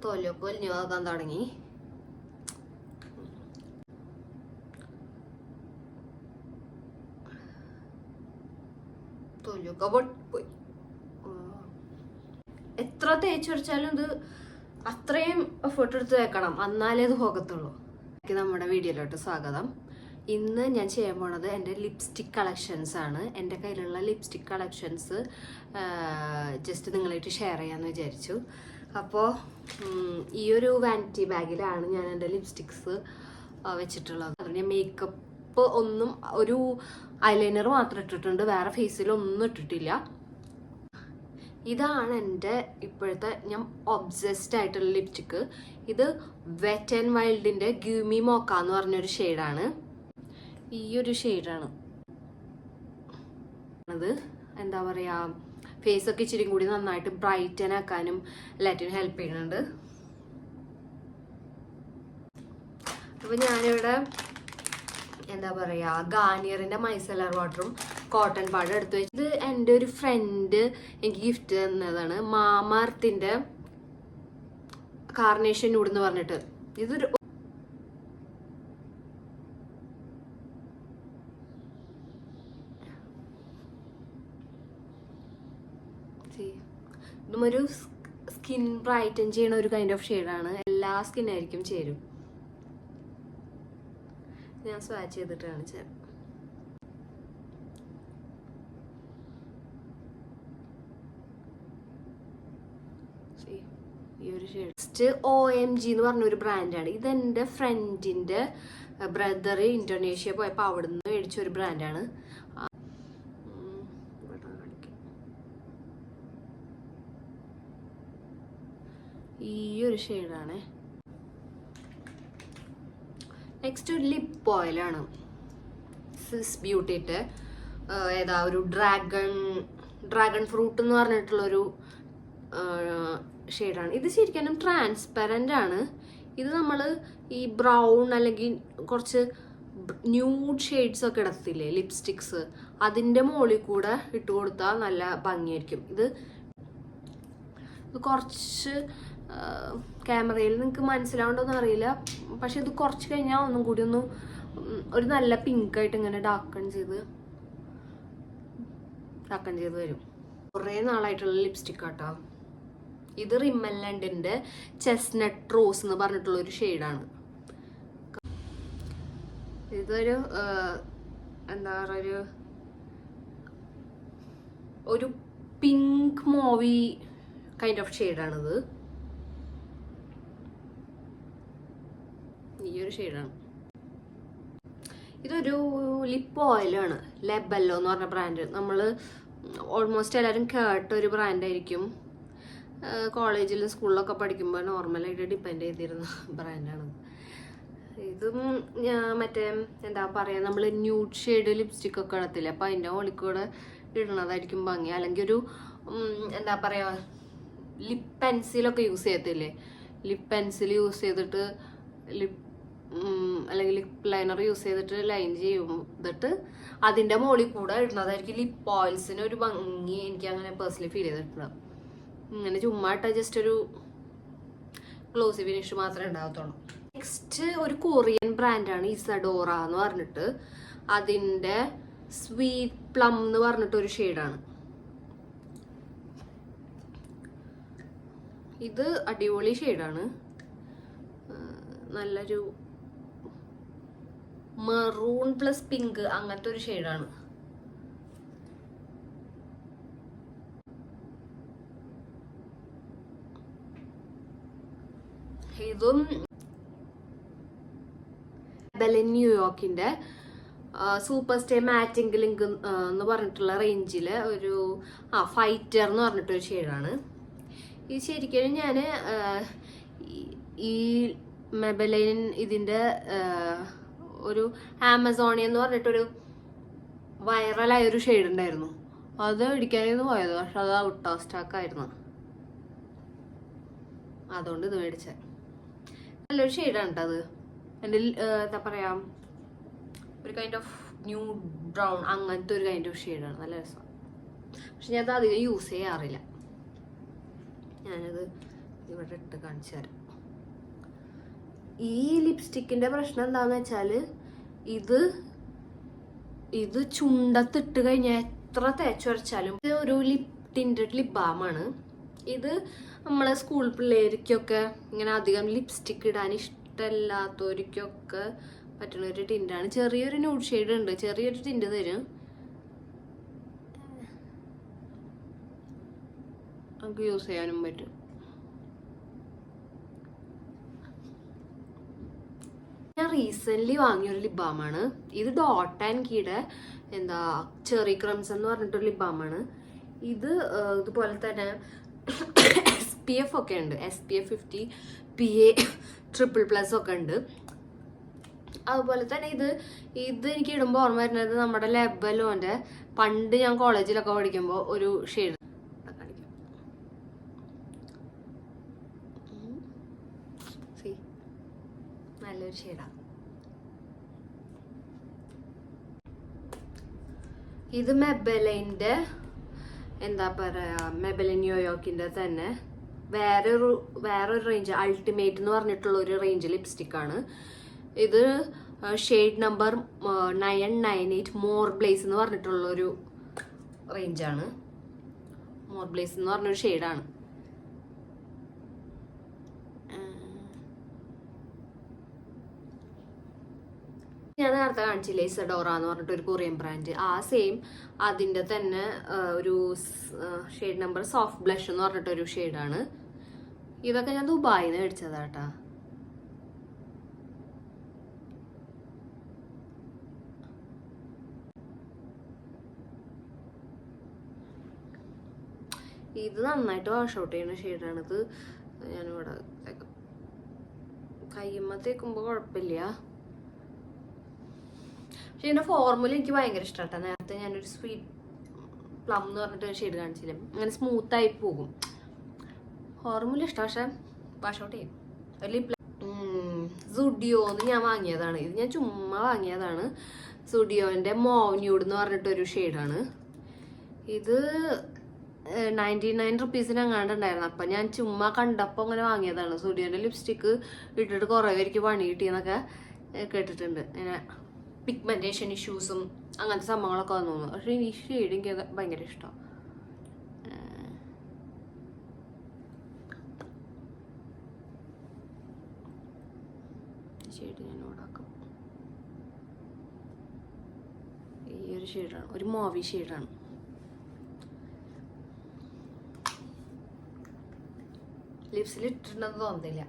തൊലിയൊക്കെ വലിഞ്ഞു നോക്കാൻ തുടങ്ങി. തൊലിയൊക്കെ പൊട്ടിപ്പോയി. എത്ര തേച്ച് വരച്ചാലും ഇത് അത്രയും എഫേർട്ട് എടുത്ത് തേക്കണം, എന്നാലേ ഇത് പോകത്തുള്ളൂ. നമ്മുടെ വീഡിയോയിലോട്ട് സ്വാഗതം. ഇന്ന് ഞാൻ ചെയ്യാൻ പോണത് എൻ്റെ ലിപ്സ്റ്റിക് കളക്ഷൻസ് ആണ്. എൻ്റെ കയ്യിലുള്ള ലിപ്സ്റ്റിക് കളക്ഷൻസ് ജസ്റ്റ് നിങ്ങളായിട്ട് ഷെയർ ചെയ്യാമെന്ന് വിചാരിച്ചു. അപ്പോൾ ഈ ഒരു വാനിറ്റി ബാഗിലാണ് ഞാൻ എൻ്റെ ലിപ്സ്റ്റിക്സ് വെച്ചിട്ടുള്ളത്. അതുകൊണ്ട് ഞാൻ മേക്കപ്പ് ഒന്നും, ഒരു ഐലൈനർ മാത്രം ഇട്ടിട്ടുണ്ട്, വേറെ ഫേസിലൊന്നും ഇട്ടിട്ടില്ല. ഇതാണ് എൻ്റെ ഇപ്പോഴത്തെ ഞാൻ ഒബ്സസ്ഡ് ആയിട്ടുള്ള ലിപ്സ്റ്റിക്ക്. ഇത് വെറ്റ് ആൻഡ് വൈൽഡിൻ്റെ ഗ്യൂമി മോക്ക എന്ന് പറഞ്ഞൊരു ഷെയ്ഡാണ്. ഈ ഒരു ഷെയ്ഡാണ് അത്. എന്താ പറയുക, ഫേസൊക്കെ ഇച്ചിരി കൂടി നന്നായിട്ട് ബ്രൈറ്റൻ ആക്കാനും എല്ലാറ്റിനും ഹെൽപ്പ് ചെയ്യുന്നുണ്ട്. അപ്പോൾ ഞാനിവിടെ എന്താ പറയുക, ഗാർണിയറിൻ്റെ മൈസെലർ വാട്ടറും കോട്ടൺ പാടും എടുത്തു വെച്ച്. ഇത് എൻ്റെ ഒരു ഫ്രണ്ട് എനിക്ക് ഗിഫ്റ്റ് തന്നതാണ്. മാമാർത്തിൻ്റെ കാർണേഷൻ നൂഡ് എന്ന് പറഞ്ഞിട്ട്. ഇതൊരു ഇതും ഒരു സ്കിൻ ബ്രൈറ്റൻ ചെയ്യണ ഒരു കൈൻഡ് ഓഫ് ഷെയ്ഡാണ്. എല്ലാ സ്കിന്നായിരിക്കും ചേരും. ഞാൻ സ്വാച്ച് ചെയ്തിട്ട് കാണിച്ചു. ഈ ഒരു ഷെയ്ഡ് OMG എന്ന് പറഞ്ഞൊരു ബ്രാൻഡാണ്. ഇതെൻ്റെ ഫ്രണ്ടിൻ്റെ ബ്രദർ ഇന്തോനേഷ്യ പോയപ്പോൾ അവിടെ നിന്ന് മേടിച്ച ഒരു ബ്രാൻഡാണ്. ഈ ഒരു ഷെയ്ഡാണ്. നെക്സ്റ്റ് ഒരു ലിപ്പ് ഓയിലാണ്. സ്വിസ് ബ്യൂട്ടിയുടെ ഏതാ ഒരു ഡ്രാഗൺ ഫ്രൂട്ട് എന്ന് പറഞ്ഞിട്ടുള്ളൊരു ഷെയ്ഡാണ്. ഇത് ശരിക്കും ട്രാൻസ്പെറൻ്റ് ആണ്. ഇത് നമ്മൾ ഈ ബ്രൗൺ അല്ലെങ്കിൽ കുറച്ച് ന്യൂഡ് ഷെയ്ഡ്സ് ഒക്കെ ഇടത്തില്ലേ ലിപ്സ്റ്റിക്സ്, അതിൻ്റെ മുകളിൽ കൂടെ ഇട്ട് കൊടുത്താൽ നല്ല ഭംഗിയായിരിക്കും. ഇത് കുറച്ച് ക്യാമറയിൽ നിങ്ങൾക്ക് മനസ്സിലാവുണ്ടോന്ന് അറിയില്ല, പക്ഷെ ഇത് കുറച്ച് കഴിഞ്ഞാൽ ഒന്നും കൂടി ഒരു നല്ല പിങ്കായിട്ട് ഇങ്ങനെ ഡാക്കൺ ചെയ്ത് വരും. കുറേ നാളായിട്ടുള്ള ലിപ്സ്റ്റിക് ആട്ടോ. ഇത് റിമ്മൽ ലണ്ടിൻ്റെ ചെസ്നട്ട് റോസ് എന്ന് പറഞ്ഞിട്ടുള്ള ഒരു ഷെയ്ഡാണ്. ഇതൊരു എന്താ പറയുക, ഒരു പിങ്ക് മോവി കൈൻഡ് ഓഫ് ഷെയ്ഡാണിത്. ഈ ഒരു ഷെയ്ഡാണ്. ഇതൊരു ലിപ്പ് ഓയിലാണ്. ലെബല്ലോ എന്ന് പറഞ്ഞ ബ്രാൻഡ്. നമ്മൾ ഓൾമോസ്റ്റ് എല്ലാവരും കേട്ട ഒരു ബ്രാൻഡായിരിക്കും. കോളേജിലും സ്കൂളിലൊക്കെ പഠിക്കുമ്പോൾ നോർമലായിട്ട് ഡിപ്പെൻഡ് ചെയ്തിരുന്ന ബ്രാൻഡാണ്. ഇതും മറ്റേ എന്താ പറയുക, നമ്മൾ ന്യൂഡ് ഷെയ്ഡ് ലിപ്സ്റ്റിക് ഒക്കെ ഇടത്തില്ല, അപ്പം അതിൻ്റെ മുകളിൽക്കൂടെ ഇടുന്നതായിരിക്കും ഭംഗി. അല്ലെങ്കിൽ ഒരു എന്താ പറയുക, ലിപ്പ് പെൻസിലൊക്കെ യൂസ് ചെയ്യത്തില്ലേ, ലിപ്പ് പെൻസിൽ യൂസ് ചെയ്തിട്ട് അല്ലെങ്കിൽ ലിപ്പ് ലൈനർ യൂസ് ചെയ്തിട്ട് ലൈൻ ചെയ്തിട്ട് അതിൻ്റെ മുകളിൽ കൂടെ ഇടുന്നതായിരിക്കും ലിപ്പ് ഓയിൽസിന് ഒരു ഭംഗി. എനിക്ക് അങ്ങനെ പേഴ്സണലി ഫീൽ ചെയ്തിട്ടുണ്ട്. ഇങ്ങനെ ചുമ്മായിട്ട് ജസ്റ്റ് ഒരു ഗ്ലോസി ഫിനിഷ് മാത്രമേ ഉണ്ടാകത്തുള്ളൂ. നെക്സ്റ്റ് ഒരു കൊറിയൻ ബ്രാൻഡാണ് ഇസഡോറ എന്ന് പറഞ്ഞിട്ട്. അതിൻ്റെ സ്വീറ്റ് പ്ലം എന്ന് പറഞ്ഞിട്ടൊരു ഷെയ്ഡാണ്. ഇത് അടിപൊളി ഷെയ്ഡാണ്. നല്ലൊരു മെറൂൺ പ്ലസ് പിങ്ക് അങ്ങനത്തെ ഒരു ഷെയ്ഡാണ്. ഇതും ബെലിൻ ന്യൂയോർക്കിന്റെ സൂപ്പർ സ്റ്റേ മാറ്റിംഗ് ലിങ്ക് എന്ന് പറഞ്ഞിട്ടുള്ള റേഞ്ചില് ഒരു ഫൈറ്റർ എന്ന് പറഞ്ഞിട്ടൊരു ഷെയ്ഡാണ്. ഇത് ശരിക്കും ഞാൻ ഈ മെബലൈൻ ഇതിൻ്റെ ഒരു ആമസോണിയ എന്ന് പറഞ്ഞിട്ടൊരു വൈറലായൊരു ഷെയ്ഡ് ഉണ്ടായിരുന്നു. അത് ഇടിക്കാനായിരുന്നു പോയത്, പക്ഷെ അത് ഔട്ട് ഓഫ് സ്റ്റോക്ക് ആയിരുന്നു. അതുകൊണ്ട് ഇത് മേടിച്ചത്. നല്ലൊരു ഷെയ്ഡാണ് കേട്ടോ അത്. എൻ്റെ എന്താ പറയുക, ഒരു കൈൻഡ് ഓഫ് ന്യൂ ബ്രൗൺ അങ്ങനത്തെ ഒരു കൈൻഡ് ഓഫ് ഷെയ്ഡാണ്. നല്ല രസമാണ്. പക്ഷെ ഞാനത് അധികം യൂസ് ചെയ്യാറില്ല. ഞാനത് ഇവിടെ ഇട്ട് കാണിച്ചു തരാം. ഈ ലിപ്സ്റ്റിക്കിന്റെ പ്രശ്നം എന്താന്ന് വെച്ചാല് ഇത് ഇത് ചുണ്ടത്തിട്ട് കഴിഞ്ഞാൽ എത്ര തേച്ചുരച്ചാലും ഇത് ഒരു ടിൻറ്റഡ് ലിപ് ബാമാണ്. ഇത് നമ്മളെ സ്കൂൾ പിള്ളേർക്കൊക്കെ ഇങ്ങനെ അധികം ലിപ്സ്റ്റിക്ക് ഇടാൻ ഇഷ്ടമല്ലാത്തവർക്കൊക്കെ പറ്റുന്ന ഒരു ടിൻ്റാണ്. ചെറിയൊരു ന്യൂഡ് ഷെയ്ഡ് ഉണ്ട്, ചെറിയൊരു ടിൻ്റ് തരും. നമുക്ക് യൂസ് ചെയ്യാനും പറ്റും. ഞാൻ റീസെന്റ് വാങ്ങിയൊരു ലിപ് ബാമാണ് ഇത്. ഡോട്ട് ആൻഡ് കീയുടെ എന്താ ചെറി ക്രംസ് എന്ന് പറഞ്ഞിട്ടൊരു ലിപ് ബാമാണ് ഇത്. ഇതുപോലെ തന്നെ SPF ഒക്കെ ഉണ്ട്, SPF 50 PA +++ ഒക്കെ ഉണ്ട്. അതുപോലെ തന്നെ ഇത് എനിക്ക് ഇടുമ്പോൾ ഓർമ്മ വരുന്നത് നമ്മുടെ ലെബലോന്റെ പണ്ട് ഞാൻ കോളേജിലൊക്കെ പഠിക്കുമ്പോൾ ഒരു ഷെയ്ഡ് കാണിക്കാം. നല്ലൊരു ഷെയ്ഡാണ് ഇത്. മെബലൈൻ്റെ എന്താ പറയാ, മെബലിൻ യോയോക്കിന്റെ തന്നെ വേറൊരു റേഞ്ച്, അൾട്ടിമേറ്റ് എന്ന് പറഞ്ഞിട്ടുള്ള ഒരു റേഞ്ച് ലിപ്സ്റ്റിക് ആണ് ഇത്. ഷെയ്ഡ് നമ്പർ 998 മോർ ബ്ലേസ് എന്ന് പറഞ്ഞിട്ടുള്ള ഒരു റേഞ്ചാണ്. മോർ ബ്ലേസ് എന്ന് പറഞ്ഞൊരു ഷെയ്ഡാണ്. ഞാൻ നേരത്തെ കാണിച്ചില്ലേ ഇസഡോറ എന്ന് പറഞ്ഞിട്ട് ഒരു കൊറിയൻ ബ്രാൻഡ്, ആ സെയിം അതിൻ്റെ തന്നെ ഒരു ഷെയ്ഡ് നമ്പർ സോഫ്റ്റ് ബ്ലഷ് എന്ന് പറഞ്ഞിട്ടൊരു ഷെയ്ഡാണ്. ഇതൊക്കെ ഞാൻ ദുബായിൽ നിന്ന് മേടിച്ചതാട്ടാ. ഇത് നന്നായിട്ട് വാഷ് ഔട്ട് ചെയ്യുന്ന ഷെയ്ഡാണ്. ഇത് ഞാനിവിടെ കയ്യുമ്മ തേക്കുമ്പോൾ കുഴപ്പമില്ല. പക്ഷെ ഇതിൻ്റെ ഫോർമുല എനിക്ക് ഭയങ്കര ഇഷ്ടമാട്ടോ. നേരത്തെ ഞാനൊരു സ്വീറ്റ് പ്ലം എന്ന് പറഞ്ഞിട്ട് ഷെയ്ഡ് കാണിച്ചില്ലേ, അങ്ങനെ സ്മൂത്തായി പോകും. ഫോർമുല ഇഷ്ടം, പക്ഷെ വാഷ് ഔട്ട് ചെയ്യും. സുഡിയോന്ന് ഞാൻ വാങ്ങിയതാണ്. ഇത് ഞാൻ ചുമ്മാ വാങ്ങിയതാണ്. സുഡിയോൻ്റെ മോവ് ന്യൂഡ് എന്ന് പറഞ്ഞിട്ടൊരു ഷെയ്ഡാണ് ഇത്. 99 റുപ്പീസിന് അങ്ങാണ്ടുണ്ടായിരുന്നു. അപ്പം ഞാൻ ചുമ്മാ കണ്ടപ്പോൾ അങ്ങനെ വാങ്ങിയതാണ്. സുഡിയോൻ്റെ ലിപ്സ്റ്റിക്ക് ഇട്ടിട്ട് കുറേ പേർക്ക് പണി കിട്ടിയെന്നൊക്കെ കേട്ടിട്ടുണ്ട്. ഇങ്ങനെ പിഗ്മെന്റേഷൻ ഇഷ്യൂസും അങ്ങനത്തെ സംഭവങ്ങളൊക്കെ വന്നു. പക്ഷെ ഈ ഷെയ്ഡ് എനിക്ക് ഭയങ്കര ഇഷ്ടമാണ്. ഷെയ്ഡ് ഞാൻ ഓടാക്കാം. ഈ ഒരു ഷെയ്ഡാണ്, ഒരു മോവി ഷെയ്ഡാണ്. ലിപ്സിൽ ഇട്ടിട്ടുണ്ടെന്ന് തോന്നുന്നില്ല.